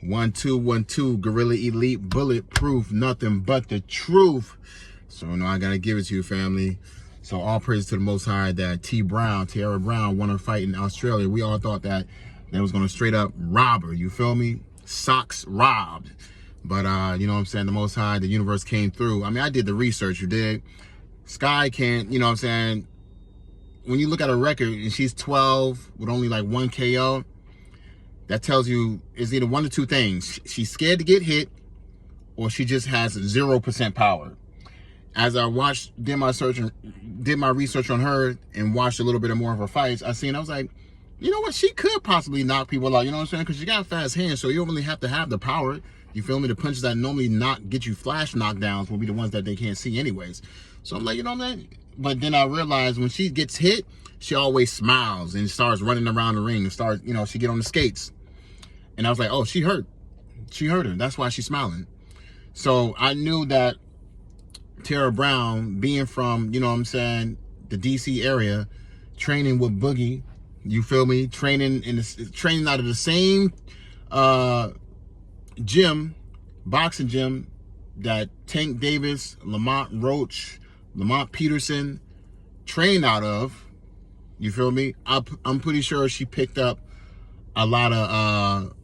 1212 Gorilla Elite, bulletproof, nothing but the truth. So I gotta give it to you, family. So all praise to the Most High that Tiara Brown won her fight in Australia. We all thought that they was gonna straight up rob her, you feel me? Socks robbed. But you know what I'm saying, the Most High, the universe came through. I mean, I did the research, you did. Sky can't, you know what I'm saying? When you look at her record and she's 12 with only like 1 KO, that tells you it's either one of two things. She's scared to get hit, or she just has 0% power. As I did my research on her and watched a little bit more of her fights, I was like, you know what? She could possibly knock people out, you know what I'm saying? Because she got fast hands, so you don't really have to have the power. You feel me? The punches that normally get you flash knockdowns will be the ones that they can't see anyways. So I'm like, you know what I mean? But then I realized when she gets hit, she always smiles and starts running around the ring and starts, you know, she get on the skates. And I was like, oh, she hurt. She hurt her. That's why she's smiling. So I knew that Tiara Brown, being from, you know what I'm saying, the DC area, training with Boogie, you feel me? Training out of the same gym, boxing gym, that Tank Davis, Lamont Roach, Lamont Peterson trained out of, you feel me? I'm pretty sure she picked up a lot of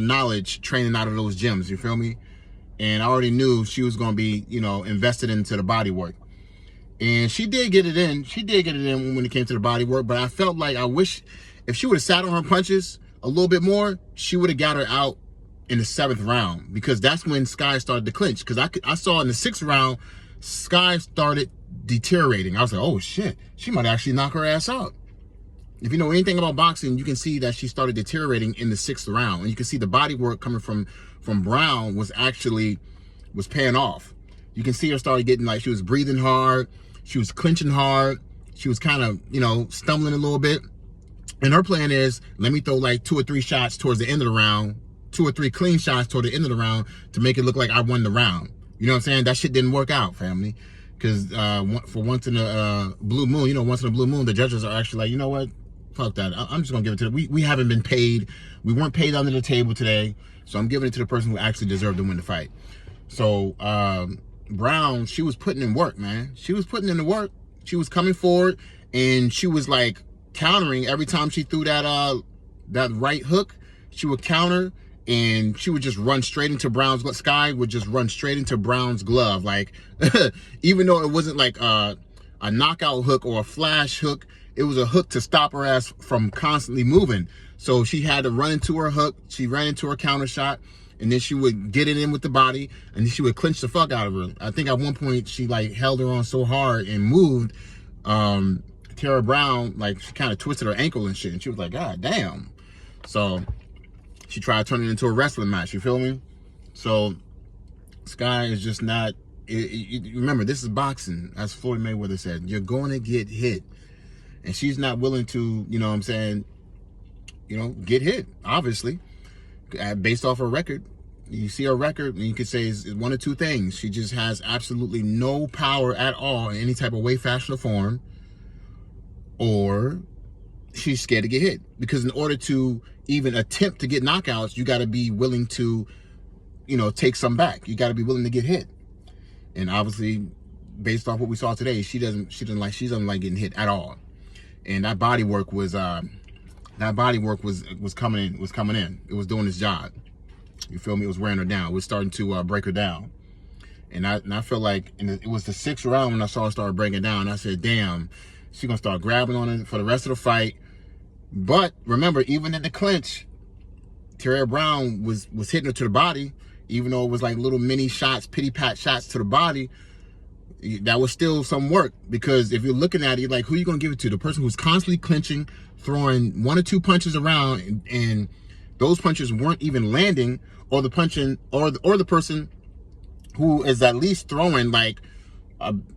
knowledge training out of those gyms, you feel me? And I already knew she was going to be, you know, invested into the body work. And she did get it in. She did get it in when it came to the body work, but I felt like I wish if she would have sat on her punches a little bit more, she would have got her out in the 7th round, because that's when Sky started to clinch. Because I saw in the 6th round, Sky started deteriorating. I was like, oh shit, she might actually knock her ass out. If you know anything about boxing, you can see that she started deteriorating in the 6th round. And you can see the body work coming from Brown was paying off. You can see her started getting, like, she was breathing hard. She was clinching hard. She was kind of, you know, stumbling a little bit. And her plan is, let me throw like 2 or 3 shots towards the end of the round, 2 or 3 clean shots toward the end of the round to make it look like I won the round. You know what I'm saying? That shit didn't work out, family. Because for once in a blue moon, you know, once in a blue moon, the judges are actually like, you know what? Fuck that. I'm just going to give it to we haven't been paid. We weren't paid under the table today. So I'm giving it to the person who actually deserved to win the fight. So Brown, she was putting in work, man. She was putting in the work. She was coming forward, and she was like countering every time she threw that right hook. She would counter, and she would just run straight into Brown's glove. Sky would just run straight into Brown's glove. Like, even though it wasn't like a knockout hook or a flash hook, it was a hook to stop her ass from constantly moving. So she had to run into her hook. She ran into her counter shot, and then she would get it in with the body, and then she would clinch the fuck out of her. I think at one point she like held her on so hard and moved. Tiara Brown, like, she kind of twisted her ankle and shit, and she was like, God damn. So she tried turning it into a wrestling match, you feel me? So Sky is just not, remember, this is boxing. As Floyd Mayweather said, you're going to get hit. And she's not willing to, you know what I'm saying, you know, get hit, obviously. Based off her record, you see her record, and you could say it's one of two things. She just has absolutely no power at all in any type of way, fashion, or form, or she's scared to get hit. Because in order to even attempt to get knockouts, you got to be willing to, you know, take some back. You got to be willing to get hit. And obviously, based off what we saw today, she doesn't like getting hit at all. And that body work was coming in. It was doing its job. You feel me? It was wearing her down. It was starting to break her down. And I feel like, and it was the 6th round when I saw her start breaking down. I said, damn, she's gonna start grabbing on it for the rest of the fight. But remember, even in the clinch, Tiara Brown was hitting her to the body, even though it was like little mini shots, pity pat shots to the body. That was still some work, because if you're looking at it, you're like, who are you gonna give it to? The person who's constantly clinching, throwing 1 or 2 punches around, and those punches weren't even landing, or the person who is at least throwing like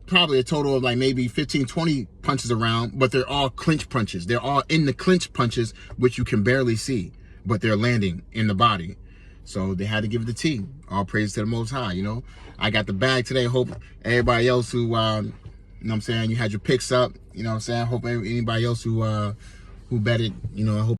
probably a total of like maybe 15, 20 punches around, but they're all clinch punches. They're all in the clinch punches, which you can barely see, but they're landing in the body. So they had to give it the T. All praise to the Most High, you know. I got the bag today. Hope everybody else who, you know what I'm saying, you had your picks up, you know what I'm saying. Hope anybody else who betted, you know, I hope